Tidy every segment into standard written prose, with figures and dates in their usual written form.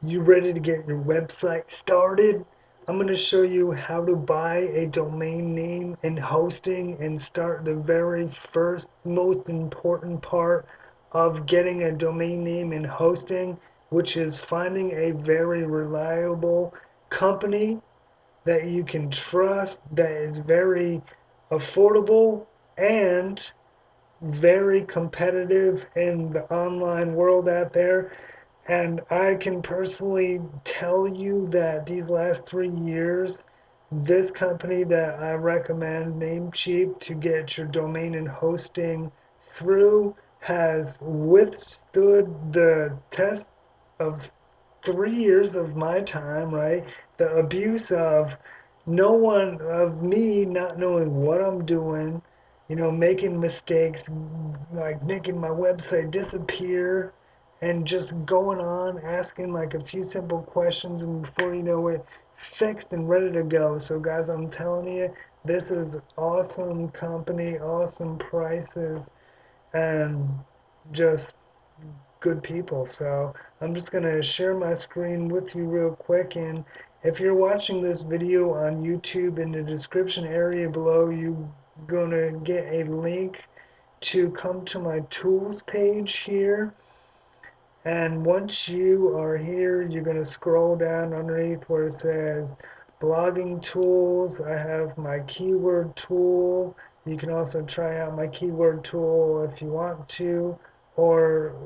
You ready to get your website started? I'm going to show you how to buy a domain name and hosting and start the very first most important part of getting a domain name and hosting, which is finding a very reliable company that you can trust, that is very affordable and very competitive in the online world out there. And I can personally tell you that these last 3 years, this company that I recommend, Namecheap, to get your domain and hosting through, has withstood the test of 3 years of my time, right? The abuse of me not knowing what I'm doing, making mistakes, like making my website disappear and just going on asking like a few simple questions, and before you know it, fixed and ready to go. So guys, I'm telling you, this is awesome company, awesome prices, and just good people. So I'm just going to share my screen with you real quick, and if you're watching this video on YouTube, in the description area below, you're going to get a link to come to my tools page here. And once you are here, you're going to scroll down underneath where it says blogging tools. I have my keyword tool. You can also try out my keyword tool if you want to, or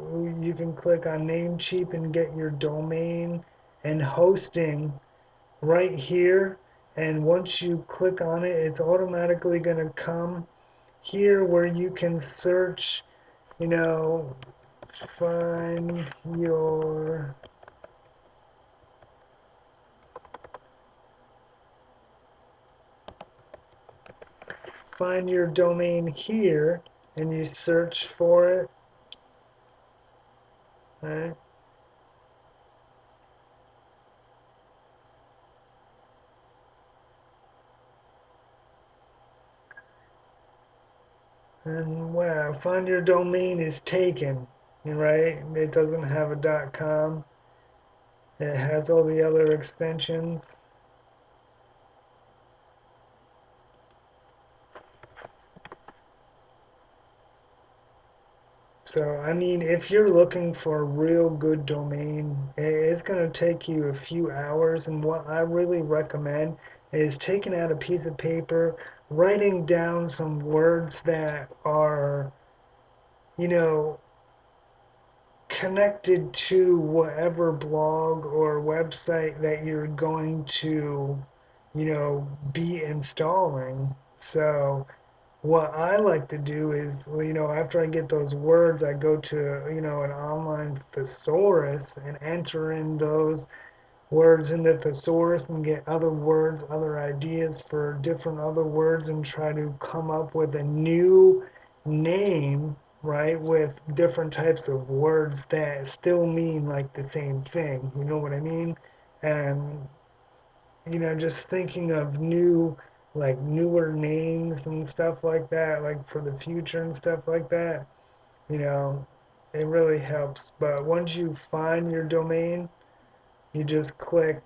you can click on Namecheap and get your domain and hosting right here. And once you click on it, it's automatically going to come here where you can search, you know, find your domain here, and you search for it, right? And wow, find your domain is taken, right? It doesn't have a .com. It has all the other extensions. So, I mean, if you're looking for a real good domain, it's going to take you a few hours. And what I really recommend is taking out a piece of paper, writing down some words that are, you know, connected to whatever blog or website that you're going to, be installing. So, what I like to do is, after I get those words, I go to, an online thesaurus and enter in those words in the thesaurus and get other words, other ideas for different other words, and try to come up with a new name, right, with different types of words that still mean like the same thing. You know what I mean? And just thinking of like newer names and stuff like that, like for the future and stuff like that, you know, it really helps. But once you find your domain, you just click,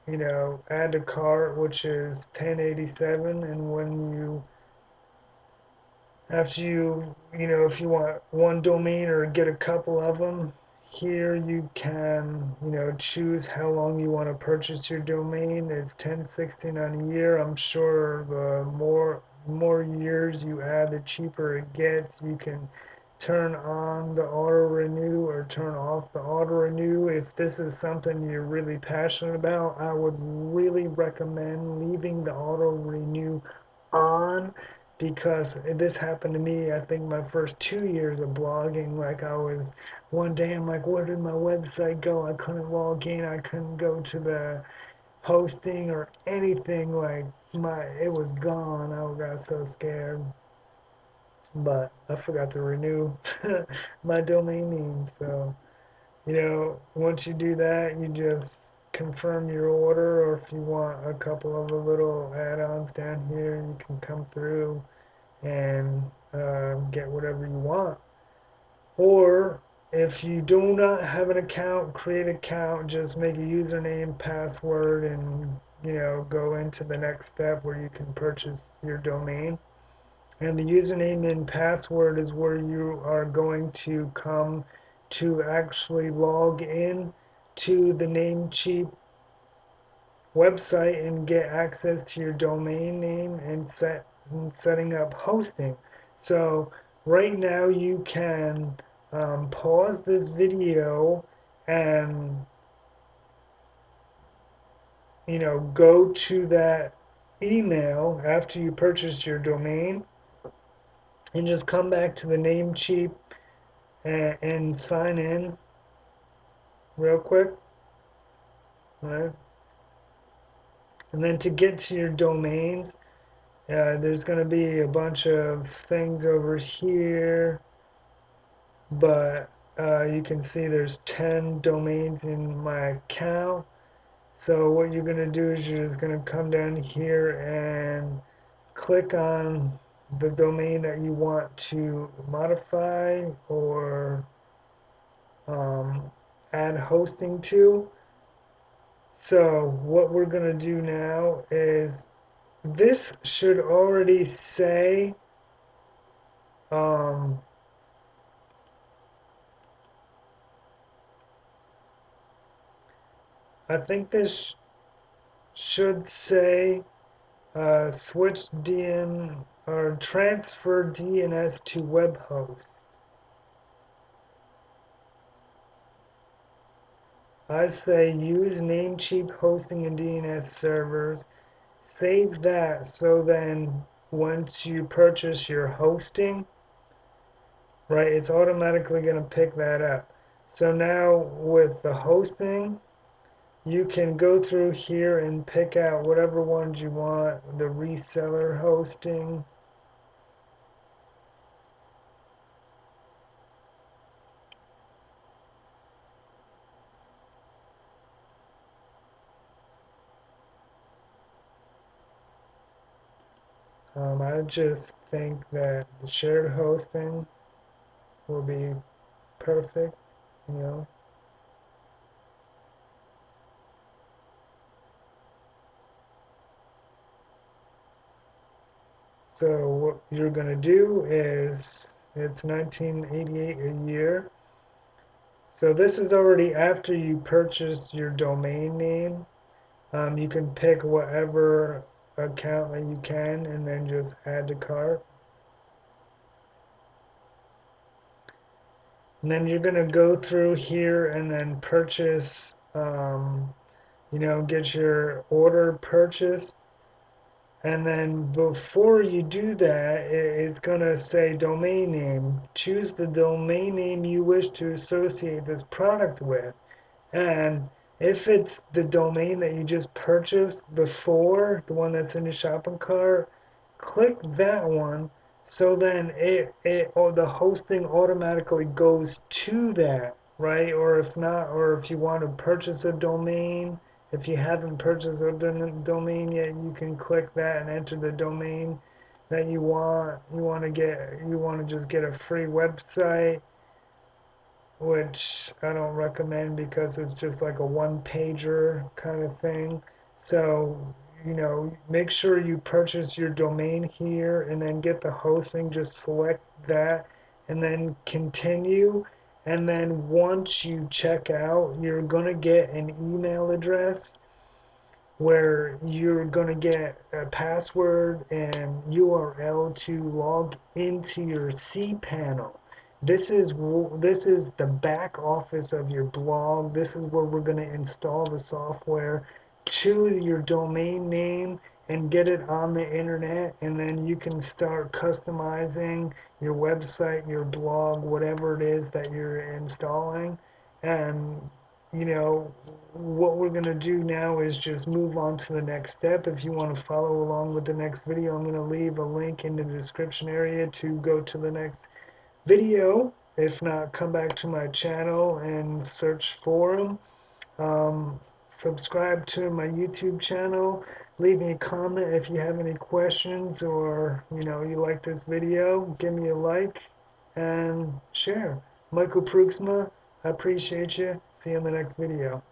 add to cart, which is 1087, and when you, after you, if you want one domain or get a couple of them, here you can, choose how long you want to purchase your domain. It's 1069 a year. I'm sure the more years you add, the cheaper it gets. You can turn on the auto renew or turn off the auto renew. If this is something you're really passionate about, I would really recommend leaving the auto renew on, because this happened to me. I think my first 2 years of blogging, like I was, one day I'm like, where did my website go? I couldn't log in. I couldn't go to the hosting or anything. Like it was gone. I got so scared. But I forgot to renew my domain name. So, once you do that, you just confirm your order, or if you want a couple of the little add-ons down here, you can come through and get whatever you want. Or If you do not have an account, create an account, just make a username, password, and go into the next step where you can purchase your domain. And the username and password is where you are going to come to actually log in to the Namecheap website and get access to your domain name and setting up hosting. So right now you can pause this video and go to that email after you purchase your domain and just come back to the Namecheap and sign in real quick. Right? And then to get to your domains, there's going to be a bunch of things over here, but you can see there's 10 domains in my account. So what you're going to do is you're just going to come down here and click on the domain that you want to modify or um, add hosting to. So what we're going to do now is this should already say um, I think this should say switch DN or transfer DNS to web host. I say use Namecheap hosting and DNS servers. Save that so then once you purchase your hosting, right, it's automatically going to pick that up. So now with the hosting, you can go through here and pick out whatever ones you want, the reseller hosting. I just think that the shared hosting will be perfect, you know. So what you're going to do is, it's 1988 a year. So this is already after you purchased your domain name. You can pick whatever account that you can and then just add to cart. And then you're going to go through here and then purchase, get your order purchased. And then before you do that, it's going to say domain name. Choose the domain name you wish to associate this product with. And if it's the domain that you just purchased before, the one that's in your shopping cart, click that one. So then the hosting automatically goes to that, right? Or if not, or if you want to purchase a domain, if you haven't purchased a domain yet, you can click that and enter the domain that you want. You want to just get a free website, which I don't recommend because it's just like a one-pager kind of thing. So, make sure you purchase your domain here and then get the hosting. Just select that and then continue. And then once you check out, you're going to get an email address where you're going to get a password and URL to log into your cPanel. This is the back office of your blog. This is where we're going to install the software to your domain name and get it on the internet, and then you can start customizing your website, your blog, whatever it is that you're installing. And what we're going to do now is just move on to the next step. If you want to follow along with the next video, I'm going to leave a link in the description area to go to the next video. If not, come back to my channel and search for them. Subscribe to my YouTube channel. Leave me a comment if you have any questions, or you like this video. Give me a like and share. Michael Pruiksma, I appreciate you. See you in the next video.